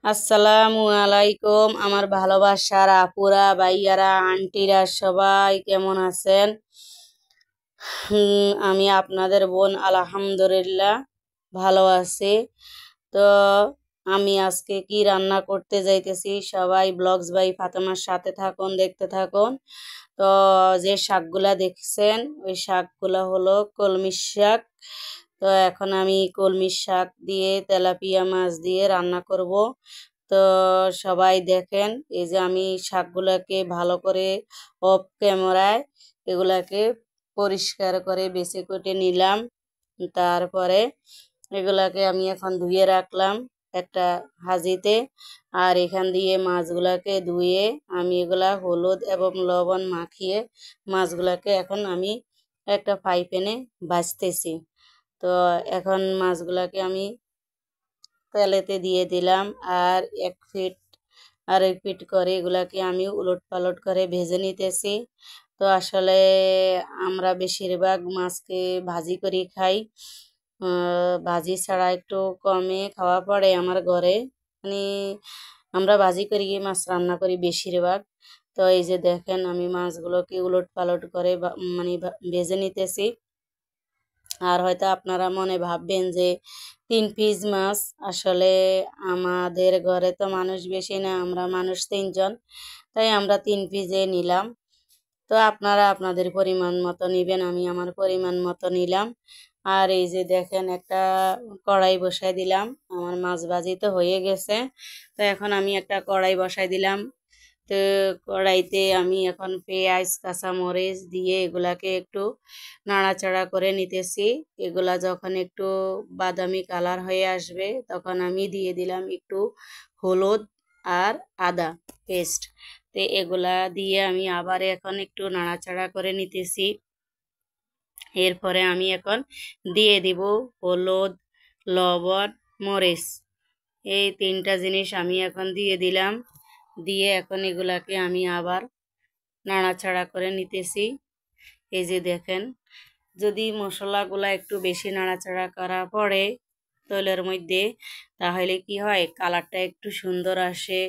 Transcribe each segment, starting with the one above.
আসসালামু আলাইকুম আমার ভালোবাসার আপুরা ভাইয়ারা আন্টিরা সবাই কেমন আছেন? আমি আপনাদের বোন আলহামদুলিল্লাহ ভালো আছি। তো আমি আজকে কি রান্না করতে যাইতেছি, সবাই ব্লগস বাই ফাতেমার সাথে থাকুন, দেখতে থাকুন। তো যে শাকগুলা দেখছেন ওই শাকগুলা হলো কলমি শাক। তো এখন আমি কলমি শাক দিয়ে তেলাপিয়া মাছ দিয়ে রান্না করব। তো সবাই দেখেন, এই যে আমি শাকগুলাকে ভালো করে অফ ক্যামেরায় এগুলাকে পরিষ্কার করে বেছে কেটে নিলাম। তারপরে এগুলাকে আমি এখন ধুয়ে রাখলাম একটা হাঁড়িতে। আর এখান দিয়ে মাছগুলাকে ধুয়ে আমি এগুলা হলুদ এবং লবণ মাখিয়ে মাছগুলাকে এখন আমি একটা ফ্রাই প্যানে ভাজতেছি। তো এখন মাছগুলাকে আমি তেলেতে দিয়ে দিলাম আর এক ফিট করে এগুলাকে আমি উলট পালট করে ভেজে নিতেছি। তো আসলে আমরা বেশিরভাগ মাছকে ভাজি করে খাই। ভাজি ছাড়া একটু কমে খাওয়া পড়ে আমার ঘরে। মানে আমরা ভাজি করি মাছ রান্না করি বেশিরভাগ। তো এই যে দেখেন আমি মাছগুলোকে উলট পালট করে ভেজে নিতেছি। আর হয়তো আপনারা মনে ভাববেন যে 3 পিস মাছ, আসলে আমাদের ঘরে তো মানুষ বেশি না, আমরা মানুষ 3 জন, তাই আমরা 3 পিসে নিলাম। তো আপনারা আপনাদের পরিমাণ মতো নিবেন, আমি আমার পরিমাণ মতো নিলাম। আর এই যে দেখেন একটা কড়াই বসাই দিলাম, আমার মাছ ভাজি তো হয়ে গেছে। তো এখন আমি একটা কড়াই বসাই দিলাম। তো কড়াইতে আমি এখন পেঁয়াজ কাঁচামরিচ দিয়ে এগুলাকে একটু নাড়াচাড়া করে নিতেছি। এগুলা যখন একটু বাদামি কালার হয়ে আসবে তখন আমি দিয়ে দিলাম একটু হলুদ আর আদা পেস্ট। তো এগুলা দিয়ে আমি আবার এখন একটু নাড়াচাড়া করে নিতেছি। এরপরে আমি এখন দিয়ে দিব হলুদ, লবণ, মরিচ। এই 3টা জিনিস আমি এখন দিয়ে দিলাম। দিয়ে এখন এগুলাকে আমি আবার নাড়াচাড়া করে নিতেছি। এই যে দেখেন, যদি মশলাগুলা একটু বেশি নাড়াচাড়া করা পড়ে তেলের মধ্যে, তাহলে কি হয়, কালারটা একটু সুন্দর আসে।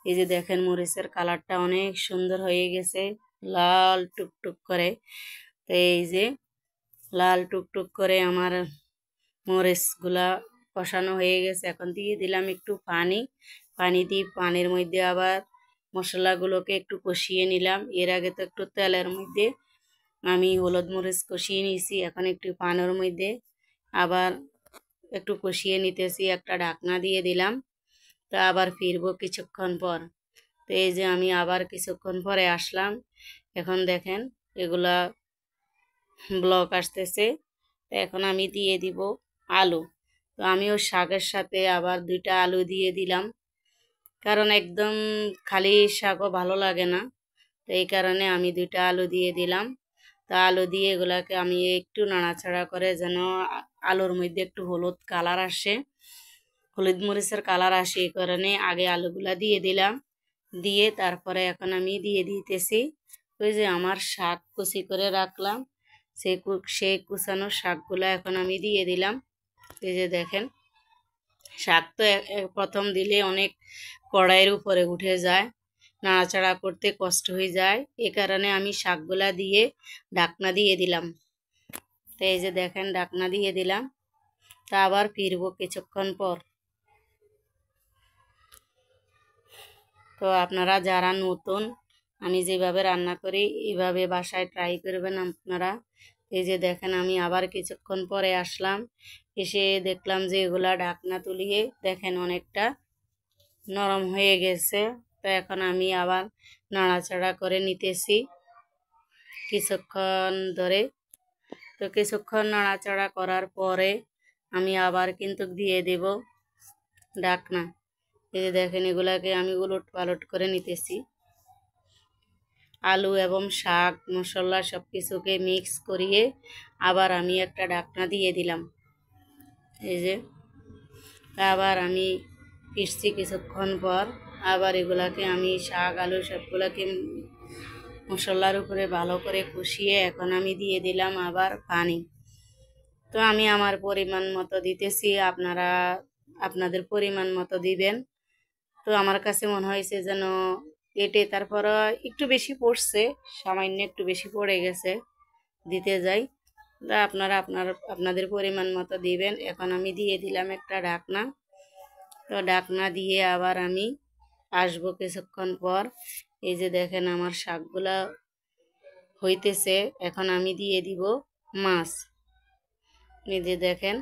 এই যে দেখেন মরিচের কালারটা অনেক সুন্দর হয়ে গেছে, লাল টুকটুক করে। তো এই যে লাল টুকটুক করে আমার মরিচগুলা কষানো হয়ে গেছে। এখন দিয়ে দিলাম একটু পানি। পানি দিয়ে পানির মধ্যে আবার মশলাগুলোকে একটু কষিয়ে নিলাম। এর আগে তো একটু তেলের মধ্যে আমি হলুদ মরিচ কষিয়ে নিয়েছি, এখন একটু পানির মধ্যে আবার একটু কষিয়ে নিতেছি। একটা ঢাকনা দিয়ে দিলাম। তো আবার ফিরবো কিছুক্ষণ পর। তো এই যে আমি আবার কিছুক্ষণ পরে আসলাম। এখন দেখেন এগুলা ব্লক আসতেছে। তো এখন আমি দিয়ে দিব আলু। তো আমি ওই শাকের সাথে আবার 2টা আলু দিয়ে দিলাম, কারণ একদম খালি শাকও ভালো লাগে না। তো এই কারণে আমি 2টা আলু দিয়ে দিলাম। তা আলু দিয়ে এগুলাকে আমি একটু নাড়াচাড়া করে যেন আলুর মধ্যে একটু হলুদ কালার আসে, হলুদ মরিচের কালার আসে, এই কারণে আগে আলুগুলা দিয়ে দিলাম। দিয়ে তারপরে এখন আমি দিয়ে দিতেছি ওই যে আমার শাক কুচি করে রাখলাম, সেই কুচানো শাকগুলা এখন আমি দিয়ে দিলাম। এই যে দেখেন, শাক তো প্রথম দিলে অনেক কড়াইয়ের উপরে উঠে যায়, নাড়াচাড়া করতে কষ্ট হয়ে যায়, এ কারণে আমি শাকগুলা দিয়ে ঢাকনা দিয়ে দিলাম। তো এই যে দেখেন ঢাকনা দিয়ে দিলাম। তা আবার ফিরবো কিছুক্ষণ পর। তো আপনারা যারা নতুন, আমি যেভাবে রান্না করি এইভাবে বাসায় ট্রাই করবেন আপনারা। এই যে দেখেন আমি আবার কিছুক্ষণ পরে আসলাম, এসে দেখলাম যে এগুলা ঢাকনা তুলিয়ে দেখেন অনেকটা নরম হয়ে গেছে। তো এখন আমি আবার নাড়াচাড়া করে নিতেছি কিছুক্ষণ ধরে। তো কিছুক্ষণ নাড়াচাড়া করার পরে আমি আবার কিন্তু দিয়ে দেব ঢাকনা। এই যে দেখেন এগুলাকে আমি উলট পালট করে নিতেছি। আলু এবং শাক মশলা সব কিছুকে মিক্স করিয়ে আবার আমি একটা ঢাকনা দিয়ে দিলাম। এই যে আবার আমি ফিরছি কিছুক্ষণ পর। আবার এগুলাকে আমি শাক আলু সবগুলাকে মশলার উপরে ভালো করে কষিয়ে এখন আমি দিয়ে দিলাম আবার পানি। তো আমি আমার পরিমাণ মতো দিতেছি, আপনারা আপনাদের পরিমাণ মতো দিবেন। তো আমার কাছে মনে হয়েছে যেন কেটে তারপর একটু বেশি পড়ছে, সামান্য একটু বেশি পড়ে গেছে, দিতে যাই। তা আপনারা আপনাদের পরিমাণ মতো দিবেন। এখন আমি দিয়ে দিলাম একটা ঢাকনা। তো ঢাকনা দিয়ে আবার আমি আসবো কিছুক্ষণ পর। এই যে দেখেন আমার শাকগুলা হইতেছে। এখন আমি দিয়ে দিব মাছ। এই যে দেখেন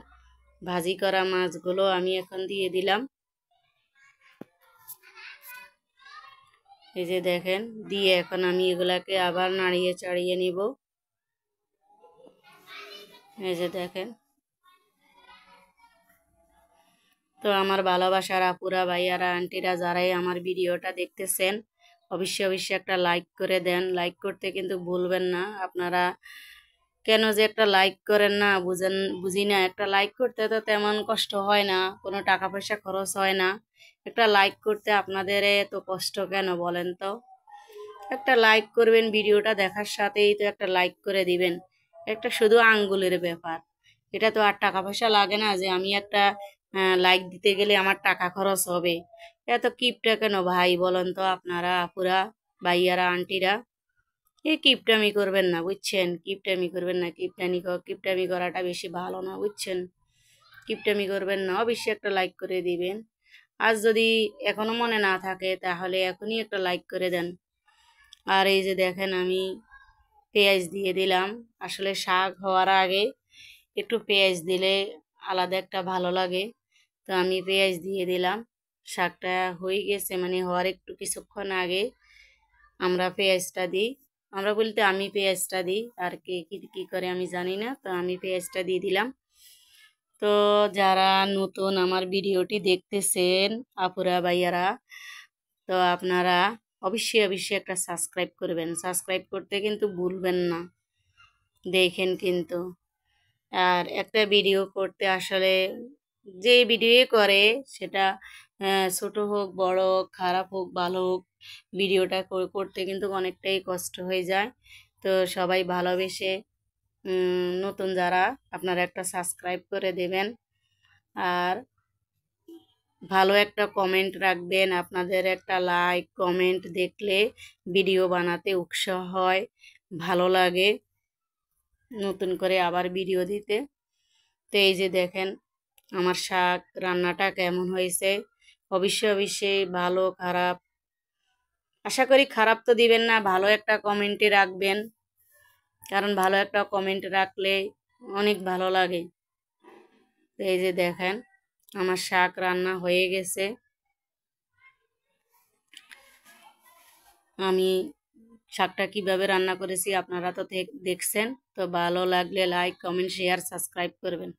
ভাজি করা মাছগুলো আমি এখন দিয়ে দিলাম। এই যে দেখেন দিয়ে এখন আমি এগুলাকে আবার নাড়িয়ে চাড়িয়ে নিব। এই যে দেখেন। তো আমার ভালোবাসার আপুরা, ভাইয়ারা, আন্টিরা যারাই আমার ভিডিওটা দেখতেছেন, অবশ্যই একটা লাইক করে দেন। লাইক করতে কিন্তু ভুলবেন না। আপনারা কেন যে একটা লাইক করেন না বুঝি না। একটা লাইক করতে তো তেমন কষ্ট হয় না, কোনো টাকা পয়সা খরচ হয় না। একটা লাইক করতে আপনাদের এত কষ্ট কেন বলেন তো? একটা লাইক করবেন, ভিডিওটা দেখার সাথেই তো একটা লাইক করে দিবেন। একটা শুধু আঙ্গুলের ব্যাপার। এটা তো আর টাকা পয়সা লাগে না যে আমি একটা লাইক দিতে গেলে আমার টাকা খরচ হবে। এত কিপটা কেন ভাই বলেন তো আপনারা, আপুরা, ভাইয়ারা, আন্টিরা? এই কিপটামি করবেন না, বুঝছেন? কিপটামি করবেন না। কিপটামি করাটা বেশি ভালো না, বুঝছেন? কিপটামি করবেন না। অবশ্যই একটা লাইক করে দিবেন। আজ যদি এখনো মনে না থাকে তাহলে এখনই একটা লাইক করে দেন। আর এই যে দেখেন আমি পেঁয়াজ দিয়ে দিলাম। আসলে শাক হওয়ার আগে একটু পেঁয়াজ দিলে আলাদা একটা ভালো লাগে। তো আমি পেঁয়াজ দিয়ে দিলাম। শাকটা হয়ে গেছে, মানে হওয়ার একটু কিছুক্ষণ আগে আমরা পেঁয়াজটা দিই। আমরা বলতে আমি পেঁয়াজটা দিই, আর কে কি কি করে আমি জানি না। তো আমি পেঁয়াজটা দিয়ে দিলাম। তো যারা নতুন আমার ভিডিওটি দেখতেছেন, আপুরা, ভাইয়ারা, তো আপনারা অবশ্যই একটা সাবস্ক্রাইব করবেন। সাবস্ক্রাইব করতে কিন্তু ভুলবেন না। দেখেন কিন্তু আর একটা ভিডিও করতে আসলে যে ভিডিও করে সেটা ছোট হোক, বড় হোক, খারাপ হোক, ভালো হোক, ভিডিওটা করতে কিন্তু অনেকটাই কষ্ট হয়ে যায়। তো সবাই ভালোবেসে নতুন যারা, আপনারা একটা সাবস্ক্রাইব করে দেবেন। আর ভালো একটা কমেন্ট রাখবেন। আপনাদের একটা লাইক কমেন্ট দেখলে ভিডিও বানাতে উৎসাহ হয়, ভালো লাগে নতুন করে আবার ভিডিও দিতে। তো এই যে দেখেন আমার শাক রান্নাটা কেমন হয়েছে। অবশ্যই ভালো খারাপ, আশা করি খারাপ তো দিবেন না, ভালো একটা কমেন্টে রাখবেন। কারণ ভালো একটা কমেন্ট রাখলে অনেক ভালো লাগে। তো এই যে দেখেন আমার শাক রান্না হয়ে গেছে। আমি শাকটা কিভাবে রান্না করেছি আপনারা তো দেখছেন। তো ভালো লাগলে লাইক কমেন্ট শেয়ার সাবস্ক্রাইব করবেন।